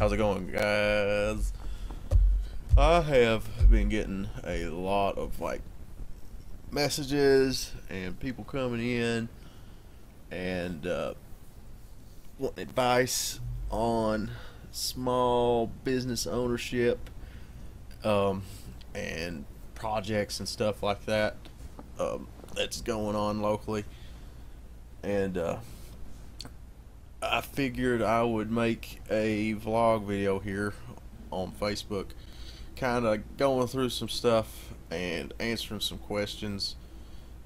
How's it going, guys? I have been getting a lot of messages and people coming in and wanting advice on small business ownership, um, and projects and stuff like that, that's going on locally. And I figured I would make a vlog video here on Facebook, kind of going through some stuff and answering some questions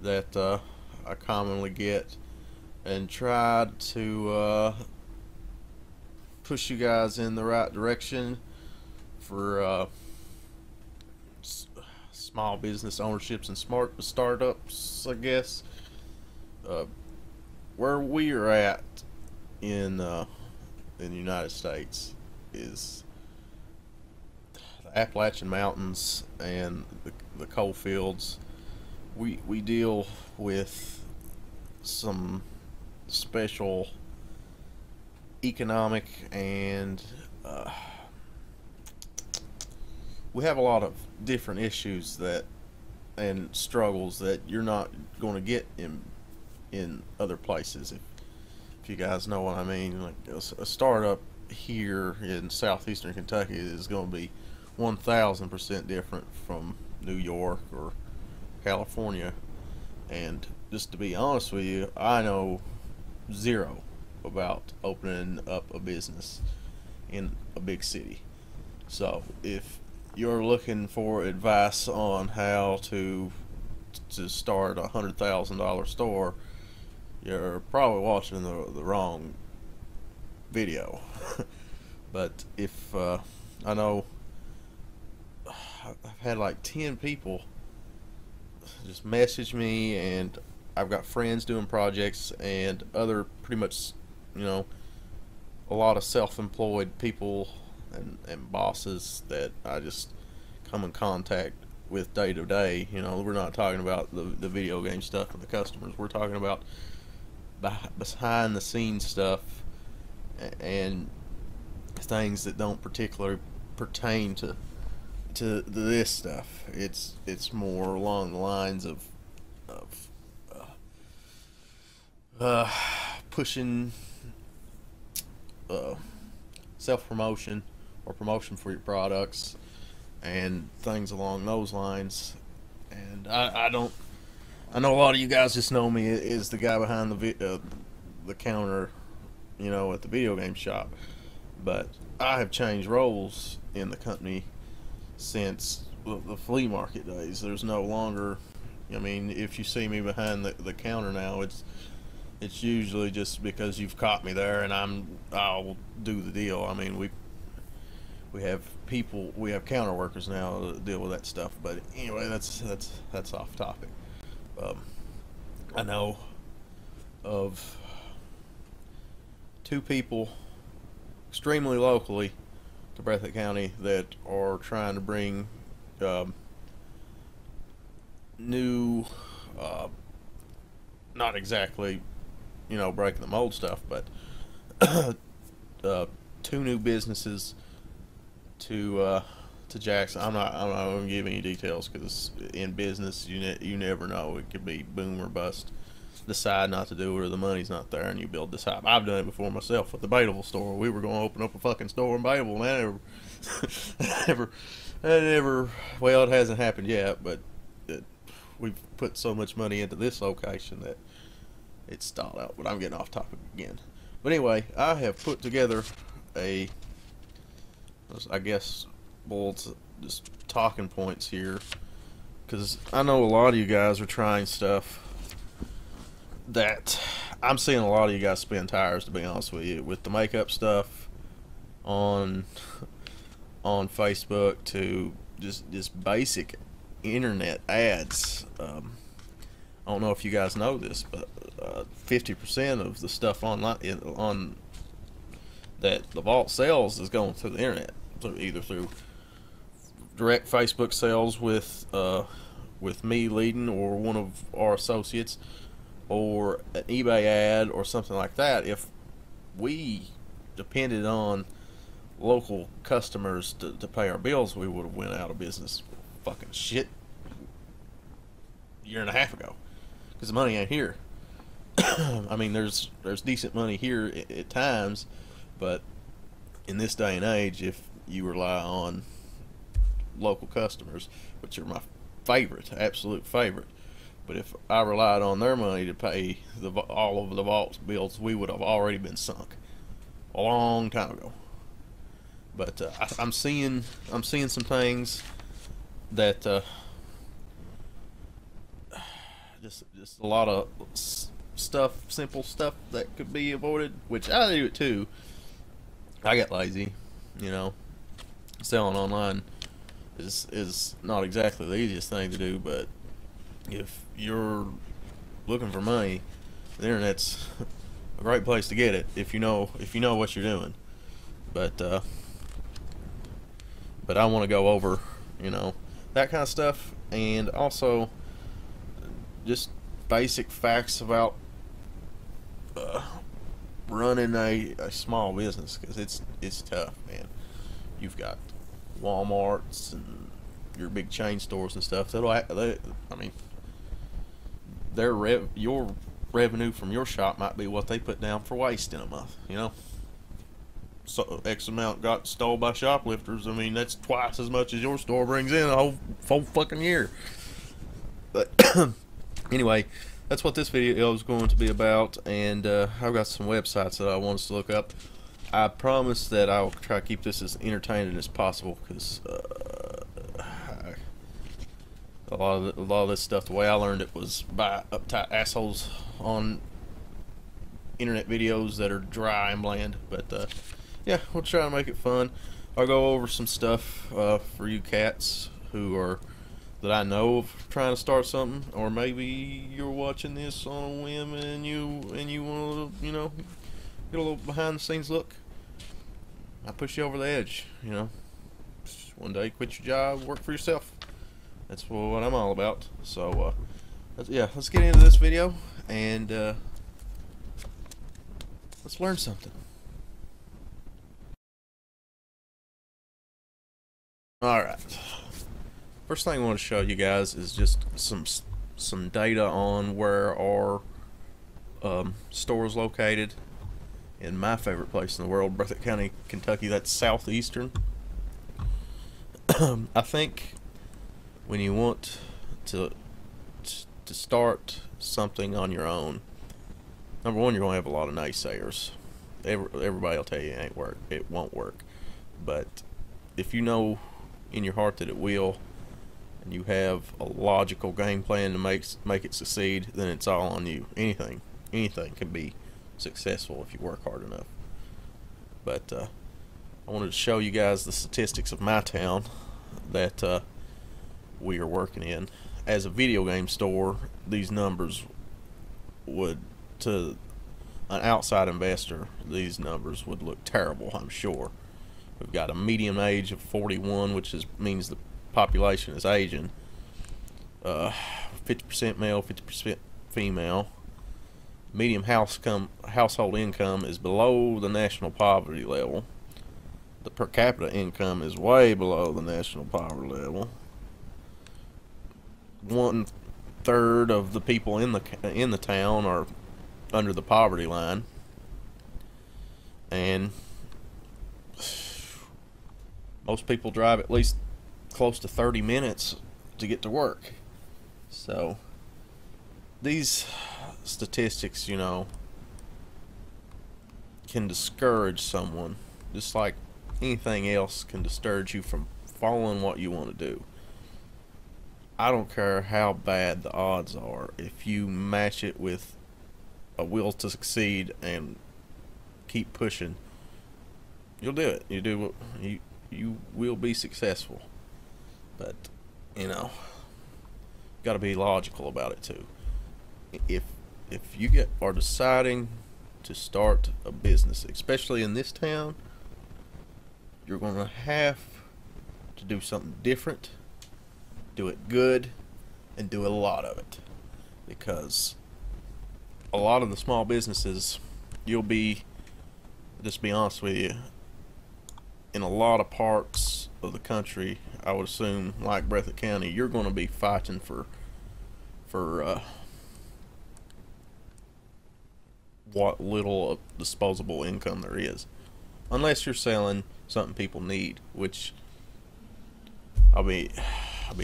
that I commonly get, and try to push you guys in the right direction for small business ownerships and smart startups, I guess. Uh, where we are at in the United States is the Appalachian Mountains and the coal fields. We deal with some special economic and we have a lot of different issues that and struggles that you're not going to get in other places. If you guys know what I mean, like a startup here in southeastern Kentucky is going to be 1,000% different from New York or California. And just to be honest with you, I know zero about opening up a business in a big city. So if you're looking for advice on how to start $100,000 store, you're probably watching the wrong video. But if I know I've had like 10 people just message me, and I've got friends doing projects and other pretty much, you know, a lot of self-employed people and bosses that I just come in contact with day to day. You know, we're not talking about the video game stuff and the customers. We're talking about behind the scenes stuff and things that don't particularly pertain to this stuff. It's more along the lines of pushing self promotion or promotion for your products and things along those lines. And I don't. I know a lot of you guys just know me as the guy behind the counter, you know, at the video game shop. But I have changed roles in the company since the flea market days. There's no longer. I mean, if you see me behind the counter now, it's usually just because you've caught me there, and I'll do the deal. I mean, we have people, we have counter workers now that deal with that stuff. But anyway, that's off topic. I know of two people extremely locally to Breathitt County that are trying to bring new, not exactly, you know, breaking the mold stuff, but two new businesses to Jackson. I'm not going to give any details because in business you never know. It could be boom or bust. Decide not to do it, or the money's not there, and you build this hype. I've done it before myself with the Baitable store. We were going to open up a fucking store in Baitable, man. Well, it hasn't happened yet, but we've put so much money into this location that it's stalled out. But I'm getting off topic again. But anyway, I have put together I guess, just talking points here, because I know a lot of you guys are trying stuff that I'm seeing a lot of you guys spin tires, to be honest with you, with the makeup stuff on Facebook to just basic internet ads. I don't know if you guys know this, but 50% of the stuff online on that the vault sells is going through the internet, either through direct Facebook sales with me leading or one of our associates, or an eBay ad or something like that. If we depended on local customers to pay our bills, we would have went out of business fucking shit a year and a half ago, because the money ain't here. I mean, there's decent money here at times, but in this day and age, if you rely on local customers, which are my favorite, absolute favorite, but if I relied on their money to pay all of the vault's bills, we would have already been sunk a long time ago. But I'm seeing some things that just a lot of stuff, simple stuff that could be avoided, which I do it too. I get lazy, you know. Selling online is not exactly the easiest thing to do, but if you're looking for money, the internet's a great place to get it if you know what you're doing. But I want to go over, you know, that kind of stuff, and also just basic facts about running a small business, because it's tough, man. You've got Walmarts and your big chain stores and stuff. I mean, your revenue from your shop might be what they put down for waste in a month. You know, so X amount got stole by shoplifters. I mean, that's twice as much as your store brings in a whole fucking year. But anyway, that's what this video is going to be about, and I've got some websites that I want us to look up. I promise that I'll try to keep this as entertaining as possible, because a lot of this stuff, the way I learned it was by uptight assholes on internet videos that are dry and bland. But yeah, we'll try to make it fun. I'll go over some stuff for you cats that I know of trying to start something, or maybe you're watching this on a whim and you want to, you know, get a little behind the scenes look. I push you over the edge, you know. One day, quit your job, work for yourself. That's what I'm all about. So, yeah, let's get into this video, and let's learn something. Alright. First thing I want to show you guys is just some data on where our store's located in my favorite place in the world, Breathitt County, Kentucky. That's southeastern. I think when you want to start something on your own, number one, you're going to have a lot of naysayers. Everybody will tell you it won't work. But if you know in your heart that it will, and you have a logical game plan to make it succeed, then it's all on you. Anything can be successful if you work hard enough. But I wanted to show you guys the statistics of my town that we are working in. As a video game store, these numbers would, to an outside investor, these numbers would look terrible, I'm sure. We've got a median age of 41, which means the population is aging. 50% male, 50% female. Median household income is below the national poverty level. The per capita income is way below the national poverty level. 1/3 of the people in the town are under the poverty line, and most people drive at least close to 30 minutes to get to work. So these statistics, you know, can discourage someone, just like anything else can discourage you from following what you want to do. I don't care how bad the odds are. If you match it with a will to succeed and keep pushing, you'll do it. You will be successful. But, you know, got to be logical about it too. If you are deciding to start a business, especially in this town, you're going to have to do something different, do it good, and do a lot of it. Because a lot of the small businesses, just be honest with you, in a lot of parts of the country, I would assume, like Breathitt County, you're going to be fighting for what little disposable income there is, unless you're selling something people need. Which I'll be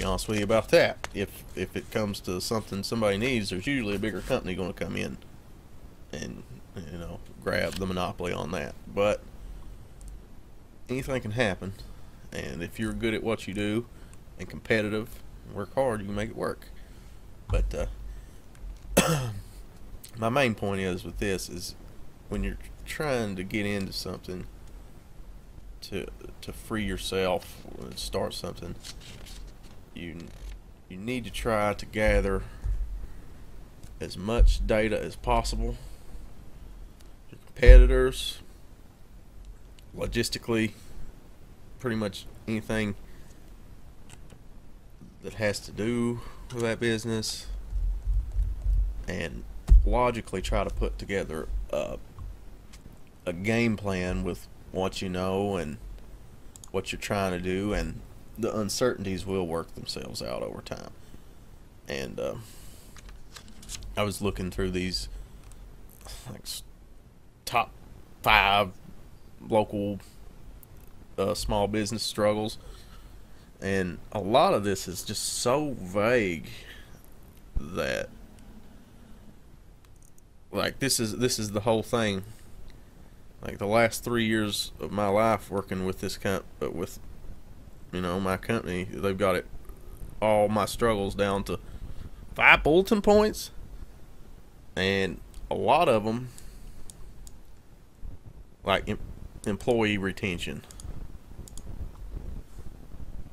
honest with you about that. If it comes to something somebody needs, there's usually a bigger company going to come in and grab the monopoly on that. But anything can happen, and if you're good at what you do and competitive and work hard, you can make it work. But my main point is with this is when you're trying to get into something to free yourself and start something, you need to try to gather as much data as possible, your competitors, logistically, pretty much anything that has to do with that business, and logically try to put together a game plan with what you know and what you're trying to do, and the uncertainties will work themselves out over time. And I was looking through these like top 5 local small business struggles, and a lot of this is just so vague that, like, this is the whole thing. Like, the last 3 years of my life working with this my company, they've got it all my struggles down to 5 bulletin points, and a lot of them, like employee retention.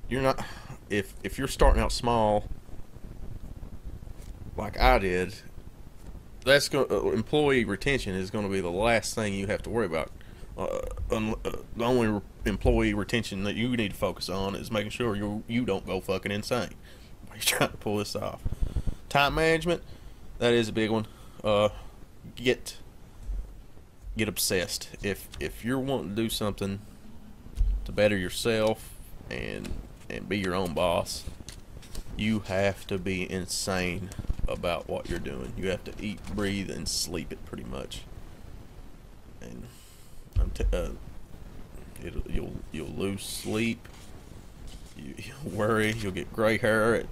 You're not, if you're starting out small like I did, that's employee retention is going to be the last thing you have to worry about. The only employee retention that you need to focus on is making sure you don't go fucking insane while you're trying to pull this off. Time management, that is a big one. Get obsessed. If you're wanting to do something to better yourself and be your own boss, you have to be insane about what you're doing. You have to eat, breathe, and sleep it pretty much. And you'll lose sleep. You'll worry. You'll get gray hair at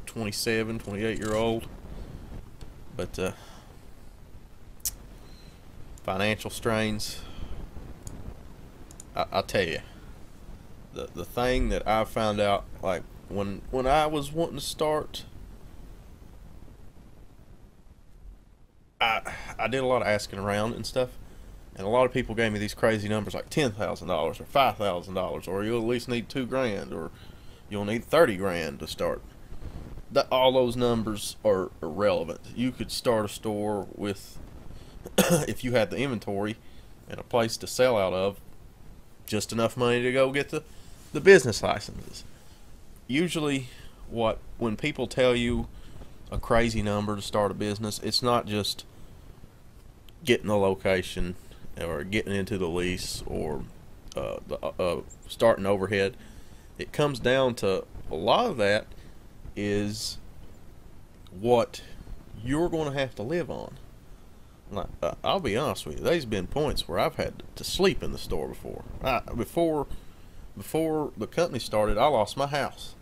27, 28-year-old. But financial strains. I'll tell you, the thing that I found out, like when I was wanting to start, I did a lot of asking around and stuff, and a lot of people gave me these crazy numbers like $10,000 or $5,000, or you'll at least need $2,000, or you'll need 30 grand to start. All those numbers are irrelevant. You could start a store with, if you had the inventory and a place to sell out of, just enough money to go get the business licenses. Usually, when people tell you a crazy number to start a business, it's not just getting the location or getting into the lease or starting overhead. It comes down to a lot of that is what you're going to have to live on. Like, I'll be honest with you, there's been points where I've had to sleep in the store before. Before the company started, I lost my house,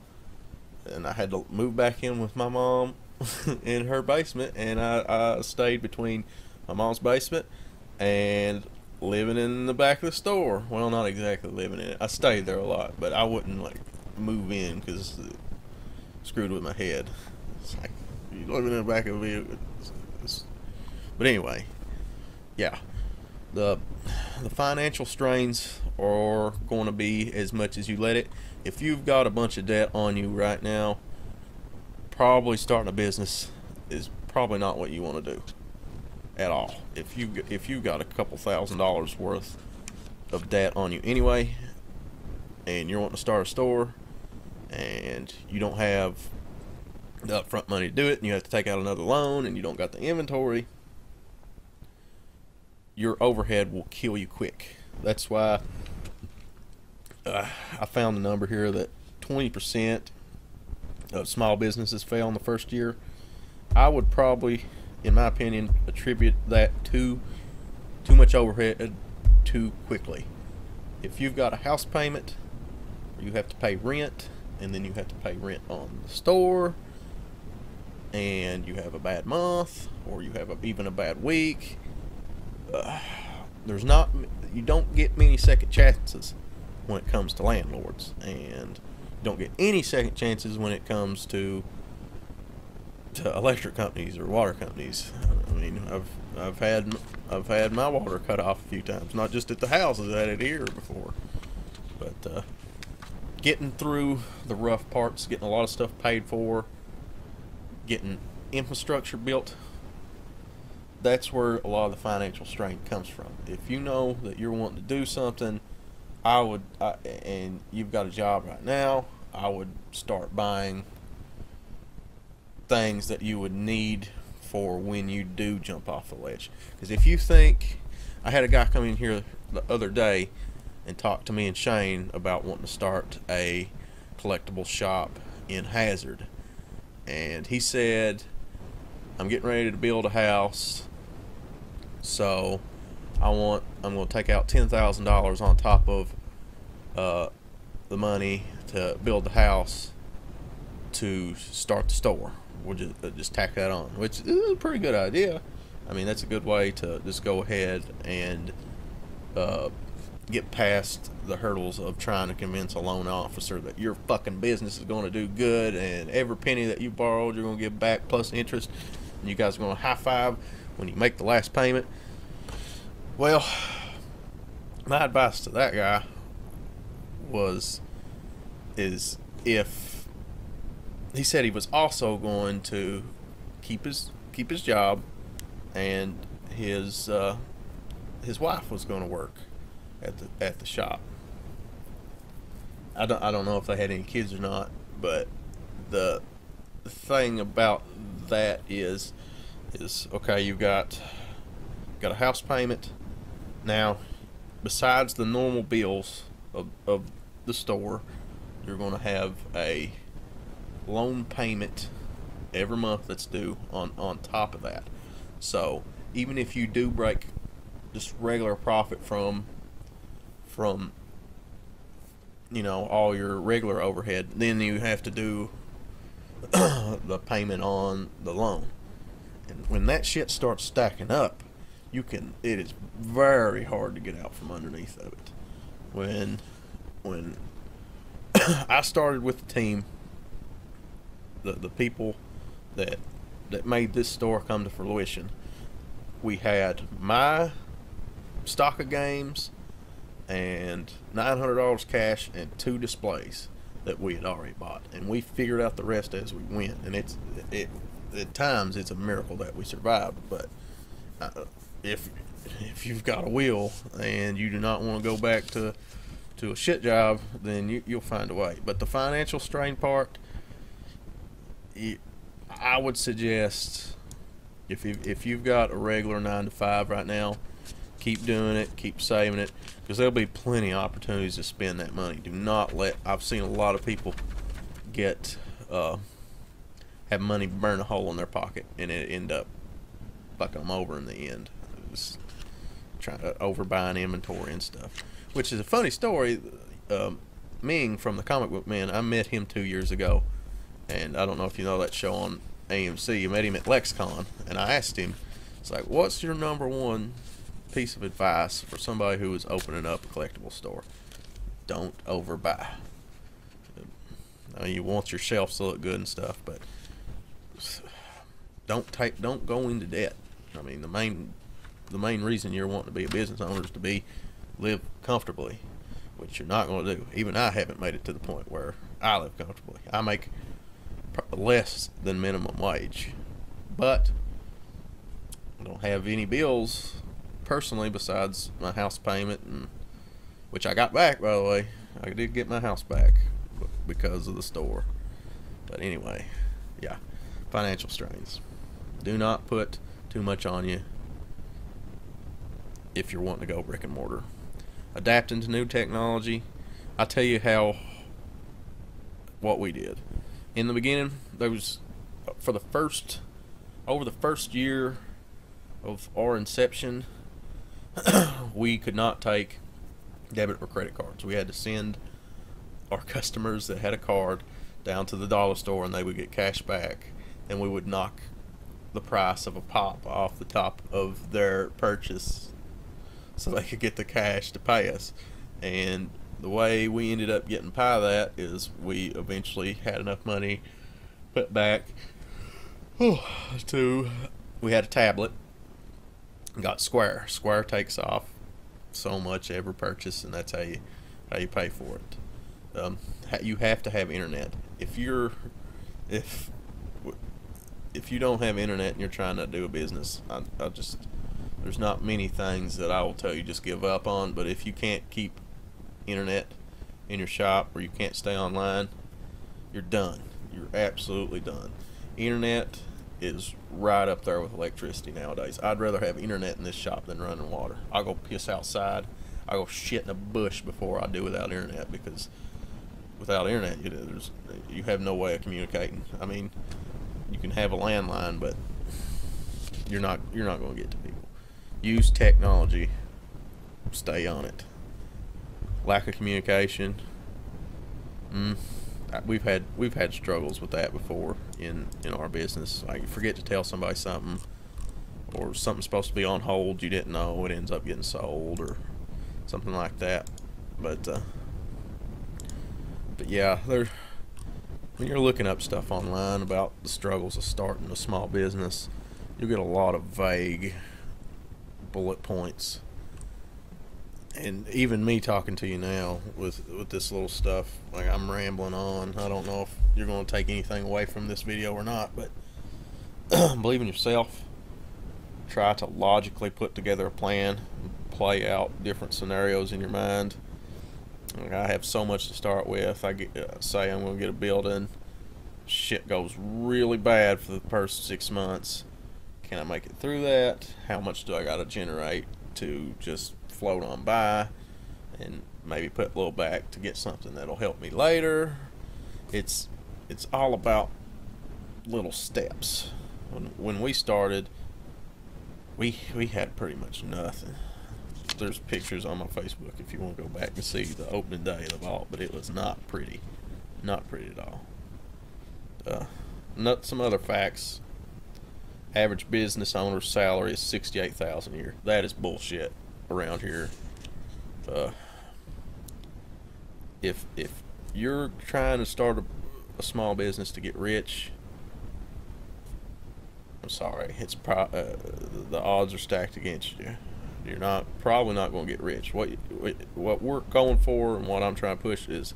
and I had to move back in with my mom in her basement, and I stayed between my mom's basement and living in the back of the store. Well, not exactly living in it. I stayed there a lot, but I wouldn't like move in because it screwed with my head. It's like you're living in the back of a vehicle. But anyway, yeah, the financial strains are going to be as much as you let it. If you've got a bunch of debt on you right now, probably starting a business is probably not what you want to do at all. If you got a couple $1,000s worth of debt on you anyway, and you're wanting to start a store, and you don't have the upfront money to do it, and you have to take out another loan, and you don't got the inventory, your overhead will kill you quick. That's why I found a number here that 20% of small businesses fail in the first year. I would probably, in my opinion, attribute that to too much overhead too quickly. If you've got a house payment, you have to pay rent, and then you have to pay rent on the store, and you have a bad month, or you have even a bad week, you don't get many second chances when it comes to landlords, and you don't get any second chances when it comes to electric companies or water companies. I mean, I've had my water cut off a few times, not just at the house, I've had it here before. But getting through the rough parts, getting a lot of stuff paid for, getting infrastructure built, that's where a lot of the financial strain comes from. If you know that you're wanting to do something, and you've got a job right now, I would start buying things that you would need for when you do jump off the ledge. Because if you think, I had a guy come in here the other day and talk to me and Shane about wanting to start a collectible shop in Hazard, and he said, I'm getting ready to build a house, so I'm going to take out $10,000 on top of the money to build the house to start the store. We'll just tack that on, which is a pretty good idea. I mean, that's a good way to just go ahead and get past the hurdles of trying to convince a loan officer that your fucking business is going to do good, and every penny that you borrowed you're going to give back plus interest, and you guys are going to high five when you make the last payment. Well, my advice to that guy is if he said he was also going to keep his job, and his wife was going to work at the shop. I don't know if they had any kids or not, but the thing about that is okay, you've got a house payment. Now, besides the normal bills of the store, you're going to have a loan payment every month that's due on top of that. So even if you do break just regular profit from all your regular overhead, then you have to do the payment on the loan. And when that shit starts stacking up, it is very hard to get out from underneath of it. When I started with the team, the people that made this store come to fruition, we had my stock of games and $900 cash and 2 displays that we had already bought, and we figured out the rest as we went. And at times it's a miracle that we survived. But if you've got a will and you do not want to go back to a shit job, then you'll find a way. But the financial strain part, I would suggest, if you've got a regular 9 to 5 right now, keep doing it, keep saving it, because there'll be plenty of opportunities to spend that money. Do not I've seen a lot of people have money burn a hole in their pocket, and it end up fucking them over in the end. Just trying to overbuying inventory and stuff, which is a funny story. Ming from the Comic Book Man, I met him 2 years ago, and I don't know if you know that show on AMC. I met him at LexCon, and I asked him, it's like, what's your number one piece of advice for somebody who is opening up a collectible store? Don't overbuy. I mean, you want your shelves to look good and stuff, but don't go into debt. I mean, the main reason you're wanting to be a business owner is to live comfortably, which you're not going to do. Even I haven't made it to the point where I live comfortably. I make less than minimum wage, but I don't have any bills personally besides my house payment, which I got back, by the way. I did get my house back because of the store. But anyway, yeah, financial strains. Do not put too much on you if you're wanting to go brick and mortar. Adapting to new technology, I tell you how what we did in the beginning. There was for the first over the first year of our inception, we could not take debit or credit cards. We had to send our customers that had a card down to the dollar store, and they would get cash back, and we would knock the price of a pop off the top of their purchase so they could get the cash to pay us. And the way we ended up getting by that is we eventually had enough money put back to, we had a tablet, got Square. Square takes off so much every purchase, and that's how you pay for it. You have to have internet. If you don't have internet and you're trying to do a business, there's not many things that I will tell you just give up on. But if you can't keep internet in your shop, or you can't stay online, you're done. You're absolutely done. Internet is right up there with electricity nowadays. I'd rather have internet in this shop than running water. I'll go piss outside. I'll go shit in a bush before I do without internet, because without internet, you have no way of communicating. I mean, you can have a landline, but you're not going to get to people. Use technology. Stay on it. Lack of communication. We've had struggles with that before in our business. Like, you forget to tell somebody something, or something's supposed to be on hold, you didn't know, it ends up getting sold or something like that. But yeah, when you're looking up stuff online about the struggles of starting a small business, you'll get a lot of vague bullet points. And even me talking to you now with this little stuff, like, I'm rambling on. I don't know if you're going to take anything away from this video or not, but believe in yourself. Try to logically put together a plan, play out different scenarios in your mind. Like, I have so much to start with. Say I'm going to get a building. Shit goes really bad for the first 6 months. Can I make it through that? How much do I got to generate to just float on by, and maybe put a little back to get something that'll help me later? It's all about little steps. When we started, we had pretty much nothing. There's pictures on my Facebook if you want to go back and see the opening day of the vault, but it was not pretty at all. Some other facts. Average business owner's salary is $68,000 a year. That is bullshit around here. If you're trying to start a small business to get rich, I'm sorry, the odds are stacked against you. You're probably not going to get rich. What we're going for, and what I'm trying to push, is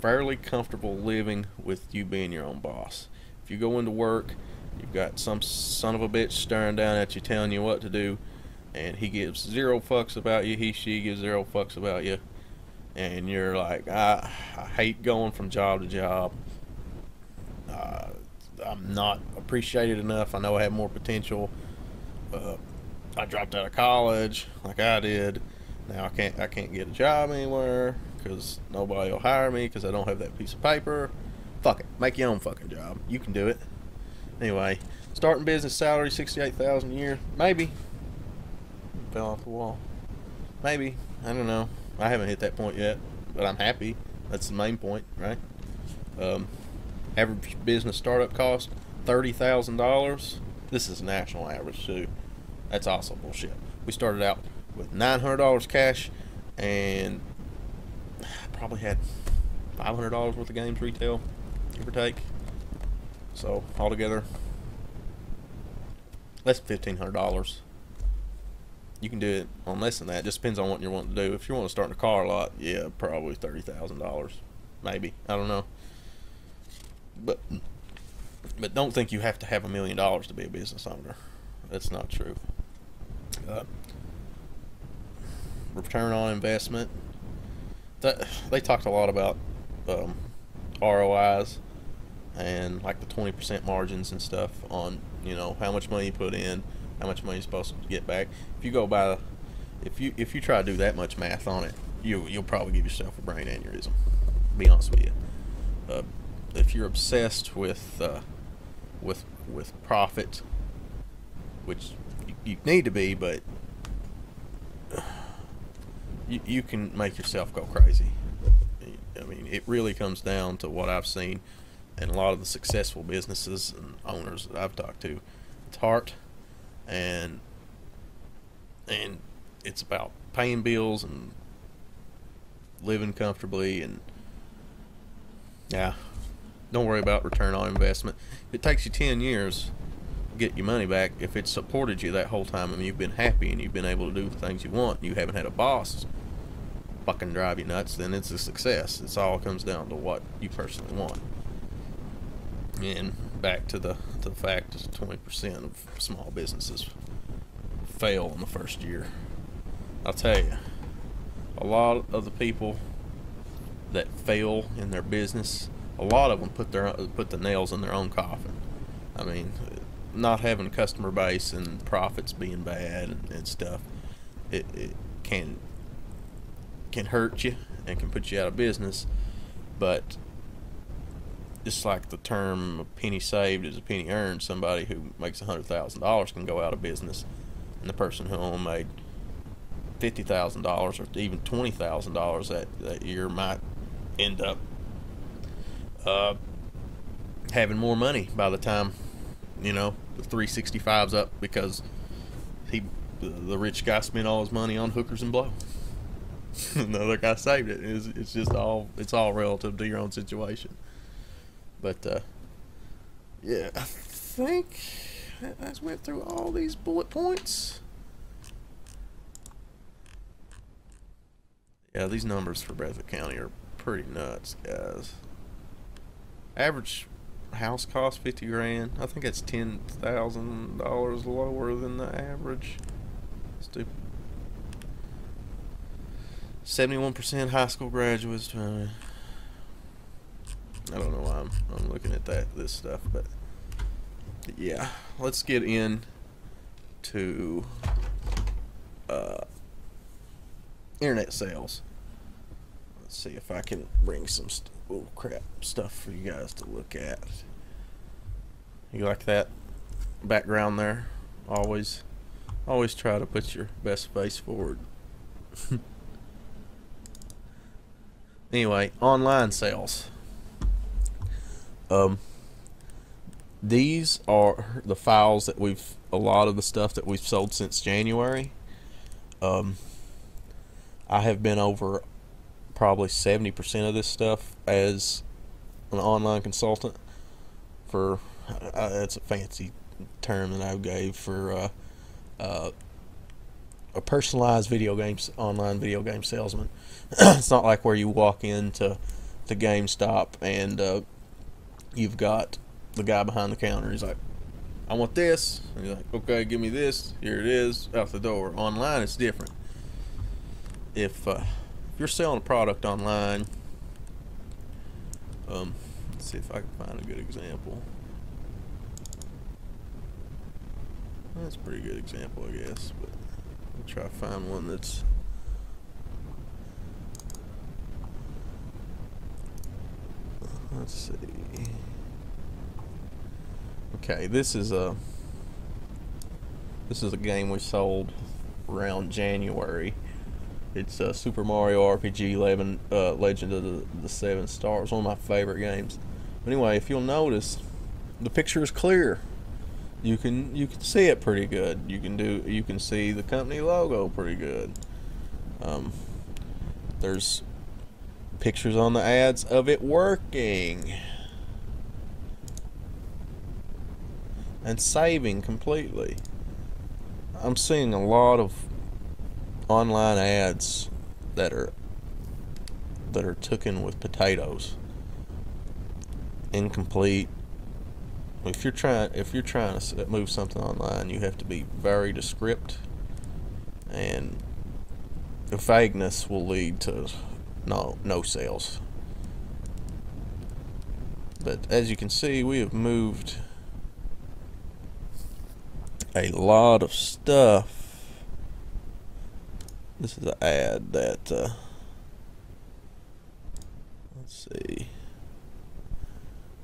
fairly comfortable living with you being your own boss. If you go into work, you've got some son of a bitch staring down at you, telling you what to do, and he gives zero fucks about you. She gives zero fucks about you, and you're like, I hate going from job to job. I'm not appreciated enough. I know I have more potential. I dropped out of college like I did. Now I can't get a job anywhere because nobody will hire me because I don't have that piece of paper. Fuck it, make your own fucking job. You can do it. Anyway, starting business salary $68,000 a year. Maybe. Fell off the wall. Maybe. I don't know. I haven't hit that point yet, but I'm happy. That's the main point, right? Average business startup cost $30,000. This is national average too. That's also bullshit. We started out with $900 cash, and probably had $500 worth of games retail, give or take. So altogether, less than $1,500. You can do it on less than that. It just depends on what you're wanting to do. If you want to start in a car lot, yeah, probably $30,000, maybe. I don't know. But don't think you have to have $1 million to be a business owner. That's not true. Return on investment. They talked a lot about ROIs and like the 20% margins and stuff on, you know, how much money you put in, how much money you're supposed to get back. If you go by, if you try to do that much math on it, you'll probably give yourself a brain aneurysm. To be honest with you. If you're obsessed with profit, which you need to be, but you can make yourself go crazy. I mean, it really comes down to what I've seen in a lot of the successful businesses and owners that I've talked to. It's heart, and it's about paying bills and living comfortably, and yeah, don't worry about return on investment. It takes you 10 years to get your money back. If it's supported you that whole time and you've been happy and you've been able to do the things you want, and you haven't had a boss fucking drive you nuts, then it's a success. It all comes down to what you personally want. And back to the fact that 20% of small businesses fail in the first year. I'll tell you, a lot of the people that fail in their business, a lot of them put the nails in their own coffin. I mean, not having a customer base and profits being bad and stuff, it can hurt you and can put you out of business. But just like the term "a penny saved is a penny earned," somebody who makes $100,000 can go out of business, and the person who only made $50,000 or even $20,000 that year might end up having more money by the time, the 365's up, because the rich guy spent all his money on hookers and blow. The other guy saved it. It's all relative to your own situation. But yeah, I think I just went through all these bullet points. Yeah, these numbers for Breathitt County are pretty nuts, guys. Average house cost 50 grand. I think that's $10,000 lower than the average. Stupid. 71% high school graduates. I don't know why I'm looking at this stuff, but yeah, let's get into internet sales. Let's see if I can bring some stuff for you guys to look at. You like that background there? Always try to put your best face forward. Anyway, online sales. These are the files that a lot of the stuff that we've sold since January. I have been over probably 70% of this stuff as an online consultant for, that's a fancy term that I gave for a personalized online video game salesman. It's not like where you walk into the GameStop and you've got the guy behind the counter. He's like, "I want this." And you're like, "Okay, give me this. Here it is." Out the door. Online, it's different. If you're selling a product online, let's see if I can find a good example. That's a pretty good example, I guess, but I'll try to find one that's let's see. Okay, this is a game we sold around January. It's Super Mario RPG Legend of the Seven Stars, one of my favorite games. But anyway, if you'll notice, the picture is clear. You can see it pretty good. You can see the company logo pretty good. There's pictures on the ads of it working and saving completely. I'm seeing a lot of online ads that are taken with potatoes, incomplete. If you're trying to move something online, you have to be very descriptive, and the vagueness will lead to no sales. But as you can see, we have moved a lot of stuff. This is an ad that Let's see.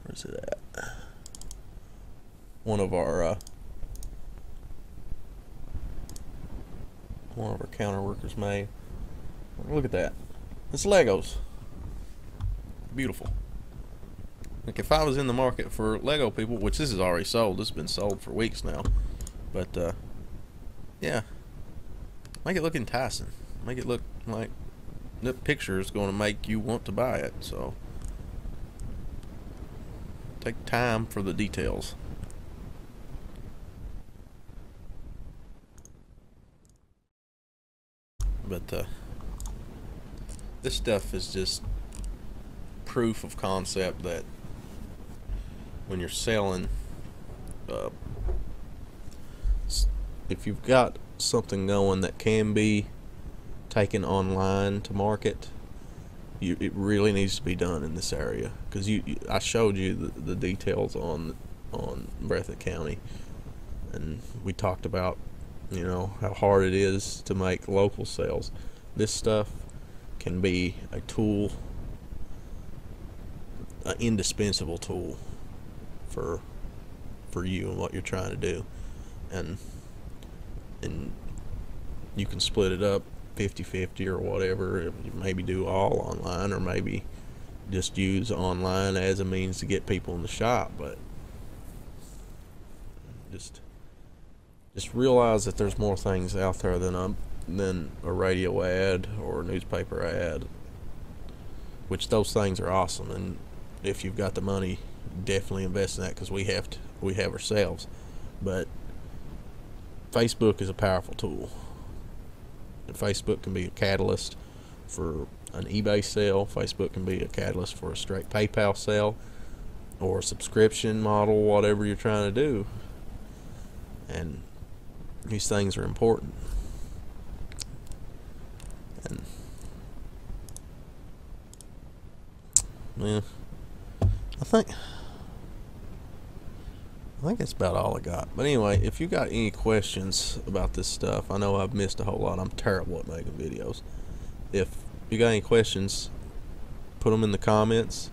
Where's it at? One of our counter workers made. Look at that. It's Legos. Beautiful. Like, if I was in the market for Lego people, which this is already sold, this has been sold for weeks now, but yeah, make it look enticing. Make it look like the picture is going to make you want to buy it. So take time for the details. But this stuff is just proof of concept that when you're selling, if you've got something going that can be taken online to market, it really needs to be done in this area, because I showed you the details on Breathitt County, and we talked about, you know, how hard it is to make local sales. This stuff can be a tool, an indispensable tool for you and what you're trying to do, and you can split it up 50-50 or whatever. You maybe do all online, or maybe just use online as a means to get people in the shop. But just realize that there's more things out there than a radio ad or a newspaper ad, which those things are awesome, and if you've got the money, definitely invest in that, because we have ourselves. But Facebook is a powerful tool, and Facebook can be a catalyst for an eBay sale. Facebook can be a catalyst for a straight PayPal sale or a subscription model, whatever you're trying to do. And these things are important. And yeah, I think that's about all I got. But anyway, if you got any questions about this stuff, I know I've missed a whole lot. I'm terrible at making videos. If you got any questions, put them in the comments.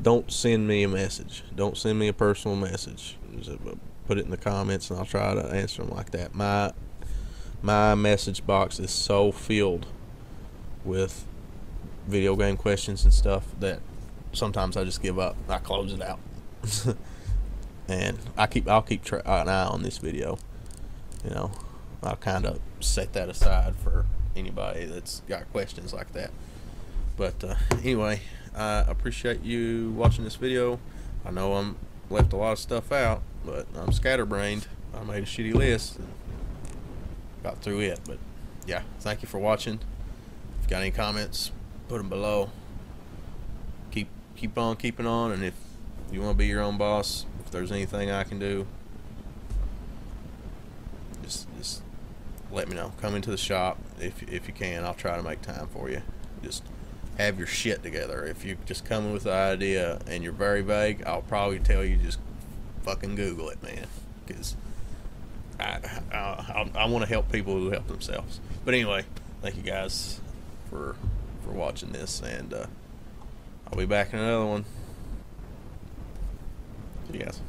Don't send me a message. Don't send me a personal message. Just put it in the comments, and I'll try to answer them like that. My message box is so filled with video game questions and stuff that sometimes I just give up. I close it out. And I'll keep an eye on this video. You know, I'll kind of set that aside for anybody that's got questions like that. But anyway, I appreciate you watching this video. I know I'm left a lot of stuff out, but I'm scatterbrained. I made a shitty list and got through it. But yeah, thank you for watching. If you got any comments, put them below. Keep on keeping on, and if you want to be your own boss, if there's anything I can do, just let me know. Come into the shop if you can. I'll try to make time for you. Just have your shit together. If you just come in with the idea and you're very vague, I'll probably tell you just fucking Google it, man, because I want to help people who help themselves. But anyway, thank you guys for watching this, and I'll be back in another one. See you guys.